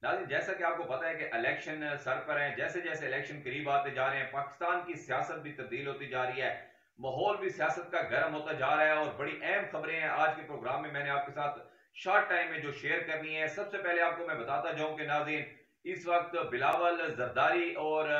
नाज़रीन, जैसा कि आपको पता है कि इलेक्शन सर पर हैं, जैसे जैसे इलेक्शन करीब आते जा रहे हैं, पाकिस्तान की सियासत भी तब्दील होती जा रही है, माहौल भी सियासत का गर्म होता जा रहा है और बड़ी अहम खबरें हैं आज के प्रोग्राम में मैंने आपके साथ शॉर्ट टाइम में जो शेयर करनी है। सबसे पहले आपको मैं बताता जाऊं कि नाज़रीन, इस वक्त बिलावल जरदारी और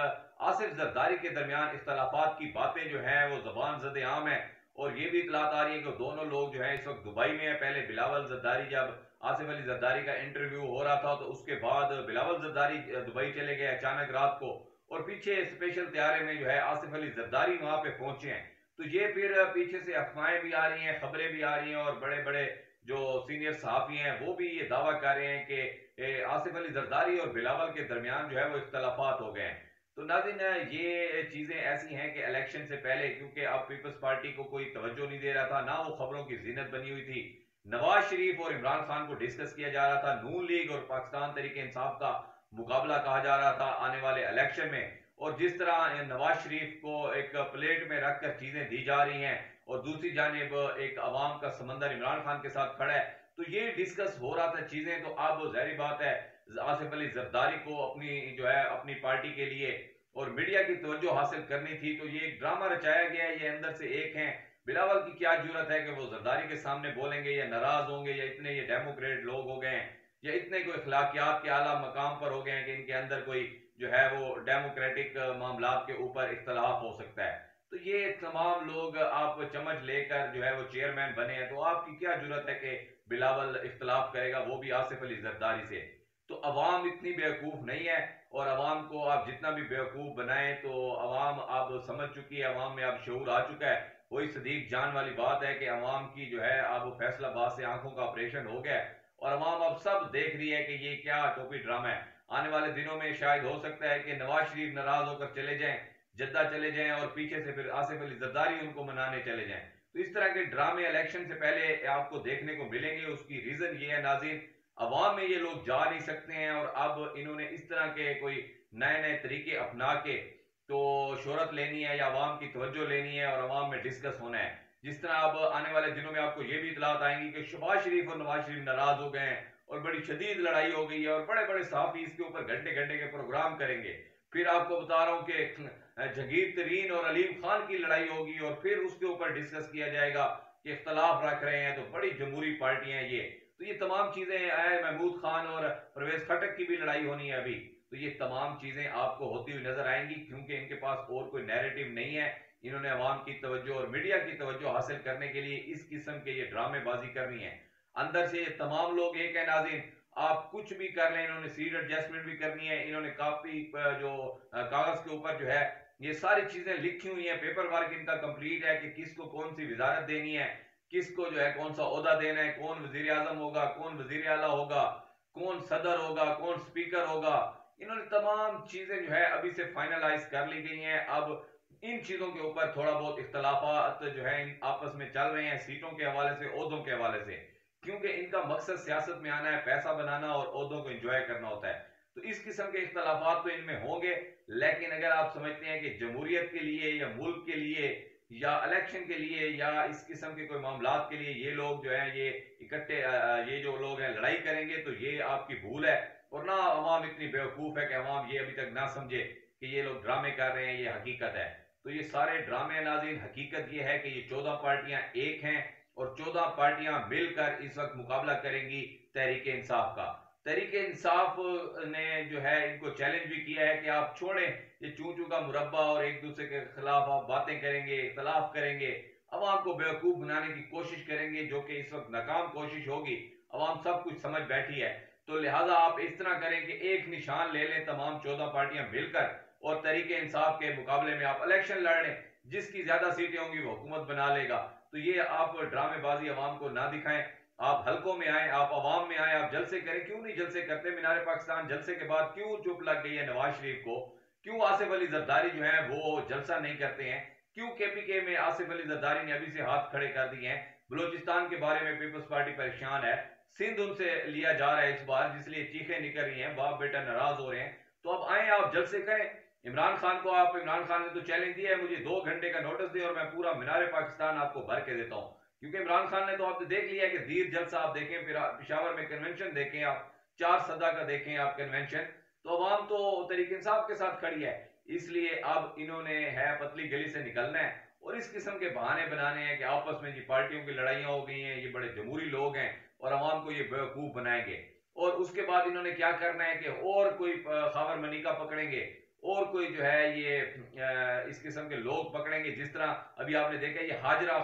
आसिफ जरदारी के दरमियान इख्तलाफात की बातें जो हैं वो जबान जद आम है। और ये भी इतलात आ रही है कि दोनों लोग जो है इस वक्त दुबई में है। पहले बिलावल जरदारी जब आसिफ अली जरदारी का इंटरव्यू हो रहा था तो उसके बाद बिलावल जरदारी दुबई चले गए अचानक रात को, और पीछे स्पेशल तैयारे में जो है आसिफ अली जरदारी वहां पे पहुंचे हैं। तो ये फिर पीछे से अफवाहें भी आ रही हैं, खबरें भी आ रही हैं, और बड़े बड़े जो सीनियर सहाफ़ी हैं वो भी ये दावा कर रहे हैं कि आसिफ अली जरदारी और बिलावल के दरमियान जो है वो इख्तलाफात हो गए हैं। तो नाज़रीन, ये चीज़ें ऐसी हैं कि इलेक्शन से पहले, क्योंकि अब पीपल्स पार्टी को कोई तवज्जो नहीं दे रहा था, ना वो खबरों की जीनत बनी हुई थी, नवाज शरीफ और इमरान खान को डिस्कस किया जा रहा था, नून लीग और पाकिस्तान तरीके इंसाफ का मुकाबला कहा जा रहा था आने वाले इलेक्शन में। और जिस तरह नवाज शरीफ को एक प्लेट में रखकर चीजें दी जा रही हैं और दूसरी जानिब एक अवाम का समंदर इमरान खान के साथ खड़ा है, तो ये डिस्कस हो रहा था चीजें। तो अब जाहिर बात है आसिफ अली जरदारी को अपनी जो है अपनी पार्टी के लिए और मीडिया की तवज्जो हासिल करनी थी, तो ये एक ड्रामा रचाया गया है। ये अंदर से एक है, बिलावल की क्या जरूरत है कि वो जरदारी के सामने बोलेंगे या नाराज होंगे, या इतने ये डेमोक्रेट लोग हो गए हैं, या इतने कोई अखलाकियात के आला मकाम पर हो गए हैं कि इनके अंदर कोई जो है वो डेमोक्रेटिक मामलात के ऊपर इख्तलाफ हो सकता है। तो ये तमाम लोग आप चमच लेकर जो है वो चेयरमैन बने हैं, तो आपकी क्या जरूरत है कि बिलावल इख्तलाफ करेगा, वो भी आसिफ अली जरदारी से। तो अवाम इतनी बेवकूफ़ नहीं है, और अवाम को आप जितना भी बेवकूफ़ बनाएं तो अवाम अब समझ चुकी है, अवाम में अब शऊर आ चुका है। वही सदीक जान वाली बात है कि अवाम की जो है अब फैसलाबाद से आंखों का ऑपरेशन हो गया है, और अवाम अब सब देख रही है कि ये क्या टोपी ड्रामा है। आने वाले दिनों में शायद हो सकता है कि नवाज शरीफ नाराज होकर चले जाएं, जद्दा चले जाएं, और पीछे से फिर आसिफ अली जरदारी उनको मनाने चले जाएं। तो इस तरह के ड्रामे इलेक्शन से पहले आपको देखने को मिलेंगे। उसकी रीजन ये है नाज़रीन, अवाम में ये लोग जा नहीं सकते हैं, और अब इन्होंने इस तरह के कोई नए नए तरीके अपना के तो शोहरत लेनी है या अवाम की तवज्जो लेनी है और अवाम में डिस्कस होना है। जिस तरह अब आने वाले दिनों में आपको ये भी इतलात आएंगी कि शहबाज शरीफ और नवाज शरीफ नाराज हो गए हैं और बड़ी शदीद लड़ाई हो गई है, और बड़े बड़े सहाफी इसके ऊपर घंटे घंटे के प्रोग्राम करेंगे। फिर आपको बता रहा हूँ कि जहांगीर तरीन और अलीम खान की लड़ाई होगी, और फिर उसके ऊपर डिस्कस किया जाएगा कि इख्तलाफ रख रहे हैं, तो बड़ी जमहूरी पार्टियां ये। तो ये तमाम चीजें आए, महमूद खान और परवेज खटक की भी लड़ाई होनी है अभी। तो ये तमाम चीजें आपको होती हुई नजर आएंगी, क्योंकि इनके पास और कोई नैरेटिव नहीं है। इन्होंने अवाम की तवज्जो और मीडिया की तवज्जो हासिल करने के लिए इस किस्म के ये ड्रामेबाजी करनी है। अंदर से ये तमाम लोग एक है नाज़रीन, आप कुछ भी कर लें, इन्होंने सीट एडजस्टमेंट भी करनी है, इन्होंने कापी जो कागज के ऊपर जो है ये सारी चीजें लिखी हुई हैं, पेपर वर्क इनका कंप्लीट है कि किसको कौन सी वजारत देनी है, किसको जो है कौन सा ओहदा देना है, कौन वजीर आजम होगा, कौन वजीर आला होगा, कौन सदर होगा, कौन स्पीकर होगा। इन्होंने तमाम चीजें जो है अभी से फाइनलाइज कर ली गई हैं। अब इन चीजों के ऊपर थोड़ा बहुत इख्तलाफात जो है आपस में चल रहे हैं, सीटों के हवाले से, ओहदों के हवाले से, क्योंकि इनका मकसद सियासत में आना है, पैसा बनाना और ओहदों को एंजॉय करना होता है। तो इस किस्म के इख्तलाफात तो इनमें होंगे, लेकिन अगर आप समझते हैं कि जमहूरियत के लिए या मुल्क के लिए या इलेक्शन के लिए या इस किस्म के कोई मामलात के लिए ये लोग जो है ये इकट्ठे ये जो लोग हैं लड़ाई करेंगे, तो ये आपकी भूल है। और ना अवाम इतनी बेवकूफ है कि अवाम ये अभी तक ना समझे कि ये लोग ड्रामे कर रहे हैं, ये हकीकत है। तो ये सारे ड्रामे नाज़रीन, हकीकत ये है कि ये 14 पार्टियां एक हैं, और 14 पार्टियां मिलकर इस वक्त मुकाबला करेंगी तहरीक इंसाफ का। तहरीक इंसाफ ने जो है इनको चैलेंज भी किया है कि आप छोड़ें ये चू चू का मुरब्बा और एक दूसरे के खिलाफ आप बातें करेंगे, इख्तलाफ करेंगे, अवाम को बेवकूफ बनाने की कोशिश करेंगे, जो कि इस वक्त नाकाम कोशिश होगी। अवाम सब कुछ समझ बैठी है। तो लिहाजा आप इस तरह करें कि एक निशान ले लें तमाम 14 पार्टियां मिलकर, और तहरीक इंसाफ के मुकाबले में आप इलेक्शन लड़ लें, जिसकी ज्यादा सीटें होंगी वो हुकूमत बना लेगा। तो ये आप ड्रामेबाजी अवाम को ना दिखाएं, आप हलकों में आए, आप अवाम में आए, आप जलसे करें। क्यों नहीं जलसे करते? मीनार पाकिस्तान जलसे के बाद क्यों चुप लग गई है नवाज शरीफ को? क्यों आसिफ अली जरदारी जो है वो जलसा नहीं करते हैं? क्यों केपीके में आसिफ अली जरदारी ने अभी से हाथ खड़े कर दिए हैं? बलोचिस्तान के बारे में पीपल्स पार्टी परेशान है, सिंध उनसे लिया जा रहा है इस बार, जिसलिए चीखें निकल रही हैं, बाप बेटा नाराज हो रहे हैं। तो अब आए, आप जलसे करें। इमरान खान को आप, इमरान खान ने तो चैलेंज दिया है, मुझे 2 घंटे का नोटिस दे और मैं पूरा मीनार पाकिस्तान आपको भर के देता हूं। क्योंकि इमरान खान ने तो आपने देख लिया है कि दीर जलसा आप देखें, फिर पेशावर में कन्वेंशन देखें आप, 4 सदा का देखें आप कन्वेंशन, तो अवाम तो तरीके इंसाफ के साथ खड़ी है। इसलिए अब इन्होंने है पतली गली से निकलना है और इस किस्म के बहाने बनाने हैं कि आपस में जी पार्टियों की लड़ाइयां हो गई हैं, ये बड़े जमहूरी लोग हैं और अवाम को ये बेवकूफ बनाएंगे। और उसके बाद इन्होंने क्या करना है कि और कोई खावर मनीका पकड़ेंगे और कोई जो है ये इस किस्म के लोग पकड़ेंगे। जिस तरह अभी आपने देखा ये हाजरा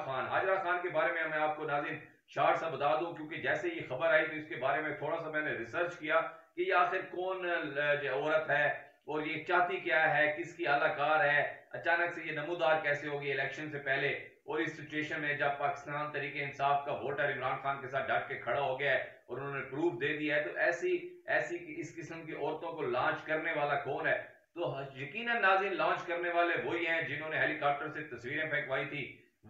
खान के बारे में मैं आपको नाज़रीन शार्ट सा बता दूं, क्योंकि जैसे ये खबर आई तो इसके बारे में थोड़ा सा मैंने रिसर्च किया कि ये आखिर कौन औरत है और ये चाहती क्या है, किसकी आलाकार है, अचानक से ये नमूदार कैसे होगी इलेक्शन से पहले। और इस सिचुएशन में जब पाकिस्तान तरीके इंसाफ का वोटर इमरान खान के साथ डट के खड़ा हो गया है और उन्होंने प्रूफ दे दिया है, तो ऐसी ऐसी इस किस्म की औरतों को लॉन्च करने वाला कौन है? तो यकीनन नाज़रीन लॉन्च करने वाले वही हैं जिन्होंने हेलीकॉप्टर से तस्वीरें फेंकवाई थी,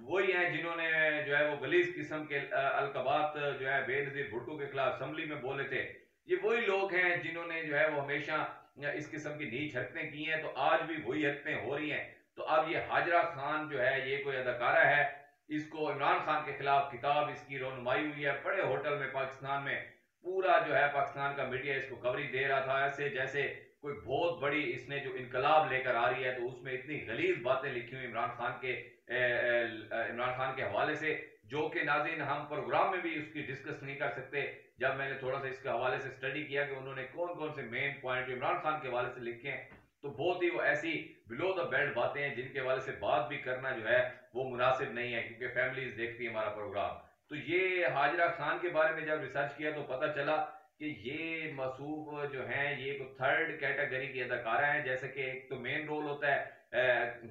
वही हैं जिन्होंने जो है वो गलीज किस्म के अलकबात जो है बेनजीर भुट्टो के खिलाफ असम्बली में बोले थे। ये वही लोग हैं जिन्होंने जो है वो हमेशा इस किस्म की नीच हरकतें की हैं, तो आज भी वही हरकतें हो रही हैं। तो अब ये हाजरा खान जो है ये कोई अदाकारा है, इसको इमरान खान के खिलाफ किताब इसकी रोनुमाई हुई है बड़े होटल में पाकिस्तान में। पूरा जो है पाकिस्तान का मीडिया इसको कवरेज दे रहा था ऐसे जैसे कोई बहुत बड़ी इसने जो इनकलाब लेकर आ रही है। तो उसमें इतनी गलीज बातें लिखी हुई इमरान खान के हवाले से, जो कि नाज़रीन हम प्रोग्राम में भी उसकी डिस्कस नहीं कर सकते। जब मैंने थोड़ा सा इसके हवाले से स्टडी किया कि उन्होंने कौन कौन से मेन पॉइंट इमरान खान के हवाले से लिखे हैं, तो बहुत ही वो ऐसी बिलो द बेल्ट बातें हैं जिनके हवाले से बात भी करना जो है वो मुनासिब नहीं है, क्योंकि फैमिलीज देखती है हमारा प्रोग्राम। तो ये हाजरा खान के बारे में जब रिसर्च किया तो पता चला कि ये मसूफ जो हैं ये को थर्ड कैटेगरी की अदाकारा हैं। जैसे कि एक तो मेन रोल होता है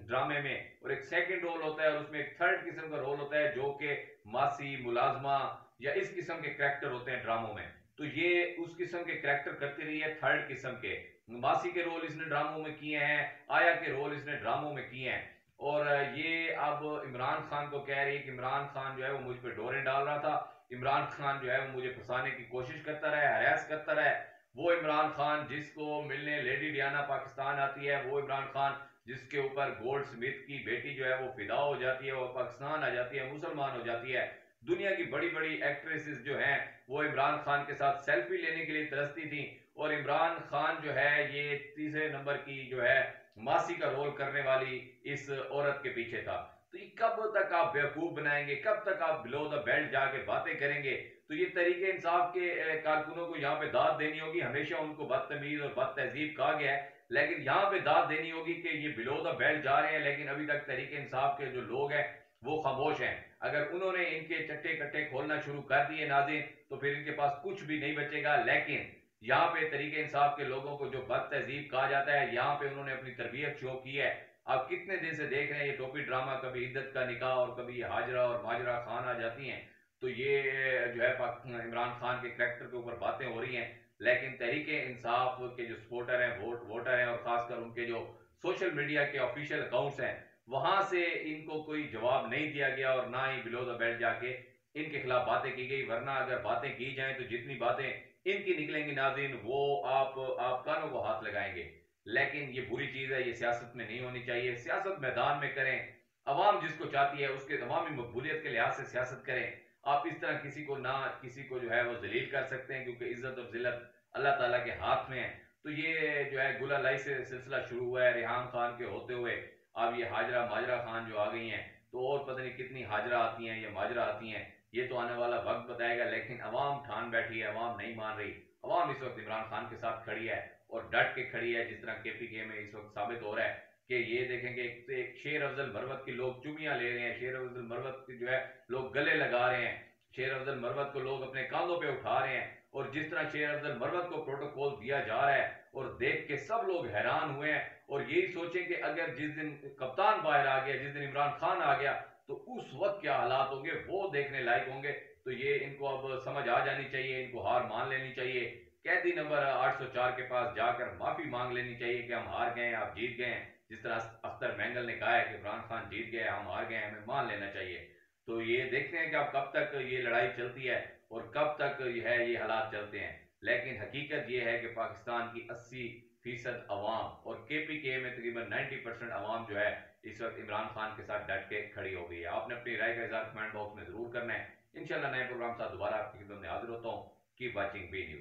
ड्रामे में और एक सेकंड रोल होता है और उसमें एक थर्ड किस्म का रोल होता है जो कि मासी मुलाजमा या इस किस्म के करैक्टर होते हैं ड्रामों में। तो ये उस किस्म के करैक्टर करती रही है थर्ड किस्म के। मासी के रोल इसने ड्रामों में किए हैं, आया के रोल इसने ड्रामों में किए हैं। और ये अब इमरान खान को कह रही है कि इमरान खान जो है वो मुझ पर डोरे डाल रहा था, इमरान खान जो है वो मुझे फंसाने की कोशिश करता रहा, हरास करता रहा। वो इमरान खान जिसको मिलने लेडी डियाना पाकिस्तान आती है, वो इमरान खान जिसके ऊपर गोल्ड स्मिथ की बेटी जो है वो फिदा हो जाती है, वो पाकिस्तान आ जाती है, मुसलमान हो जाती है। दुनिया की बड़ी बड़ी एक्ट्रेसेस जो हैं वो इमरान खान के साथ सेल्फी लेने के लिए तरसती थी और इमरान खान जो है ये तीसरे नंबर की जो है मासी का रोल करने वाली इस औरत के पीछे था। तो ये कब तक आप बेवकूफ बनाएंगे, कब तक आप बिलो द बेल्ट जाके बातें करेंगे? तो ये तरीके इंसाफ के कारकुनों को यहाँ पे दाद देनी होगी। हमेशा उनको बदतमीज और बद तहजीब कहा गया है, लेकिन यहाँ पे दाद देनी होगी कि ये बिलो द बेल्ट जा रहे हैं, लेकिन अभी तक तरीके इंसाफ के जो लोग हैं वो खामोश हैं। अगर उन्होंने इनके चट्टे कट्टे खोलना शुरू कर दिए नाज़रीन, तो फिर इनके पास कुछ भी नहीं बचेगा। लेकिन यहाँ पे तरीके इंसाफ के लोगों को जो बद तहजीब कहा जाता है, यहाँ पे उन्होंने अपनी तरबियत शो की है। आप कितने दिन से देख रहे हैं ये टोपी ड्रामा, कभी इद्दत का निकाह और कभी ये हाजरा और माजरा खान आ जाती हैं। तो ये जो है इमरान खान के करैक्टर के ऊपर बातें हो रही हैं, लेकिन तहरीके इंसाफ के जो सपोर्टर हैं, वोटर हैं और खासकर उनके जो सोशल मीडिया के ऑफिशियल अकाउंट्स हैं, वहां से इनको कोई जवाब नहीं दिया गया और ना ही बिलो द बेल्ट जाके इनके खिलाफ बातें की गई। वरना अगर बातें की जाएं तो जितनी बातें इनकी निकलेंगी नाज़रीन, वो आप कानों को हाथ लगाएंगे। लेकिन ये बुरी चीज़ है, ये सियासत में नहीं होनी चाहिए। सियासत मैदान में करें, अवाम जिसको चाहती है उसके अवामी मकबूलियत के लिहाज से सियासत करें। आप इस तरह किसी को जो है वो जलील कर सकते हैं, क्योंकि इज्जत और जिल्लत अल्लाह ताला के हाथ में है। तो ये जो है गुला लाई से सिलसिला शुरू हुआ है रेहान खान के होते हुए, अब ये हाजरा माजरा खान जो आ गई हैं, तो और पता नहीं कितनी हाजरा आती हैं या माजरा आती हैं, ये तो आने वाला वक्त बताएगा। लेकिन अवाम ठान बैठी है, अवाम नहीं मान रही। अवाम इस वक्त इमरान खान के साथ खड़ी है और डट के खड़ी है, जिस तरह केपीके में इस वक्त साबित हो रहा है कि ये देखेंगे एक शेर अफजल मरवत की लोग चुमियां ले रहे हैं, शेर अफजल मरवत की जो है लोग गले लगा रहे हैं, शेर अफजल मरवत को लोग अपने कांधों पे उठा रहे हैं। और जिस तरह शेर अफजल मरवत को प्रोटोकॉल दिया जा रहा है और देख के सब लोग हैरान हुए हैं और यही सोचें कि अगर जिस दिन कप्तान बाहर आ गया, जिस दिन इमरान खान आ गया, तो उस वक्त क्या हालात होंगे वो देखने लायक होंगे। तो ये इनको अब समझ आ जानी चाहिए, इनको हार मान लेनी चाहिए। कैदी नंबर 804 के पास जाकर माफी मांग लेनी चाहिए कि हम हार गए, आप जीत गए। जिस तरह अख्तर मैंगल ने कहा है कि इमरान खान जीत गए, हम हार गए, हमें मान लेना चाहिए। तो ये देखते हैं कि अब कब तक ये लड़ाई चलती है और कब तक ये हालात चलते हैं। लेकिन हकीकत ये है कि पाकिस्तान की 80% अवाम और केपीके में तकरीबन 90% अवाम जो है इस वक्त इमरान खान के साथ डट के खड़ी हो गई है। आपने अपनी राय का इज़हार कमेंट बॉक्स में जरूर करना है। इंशाल्लाह नए प्रोग्राम साथ दोबारा आपकी खिदमत में हाजिर होता हूँ। Keep watching B news.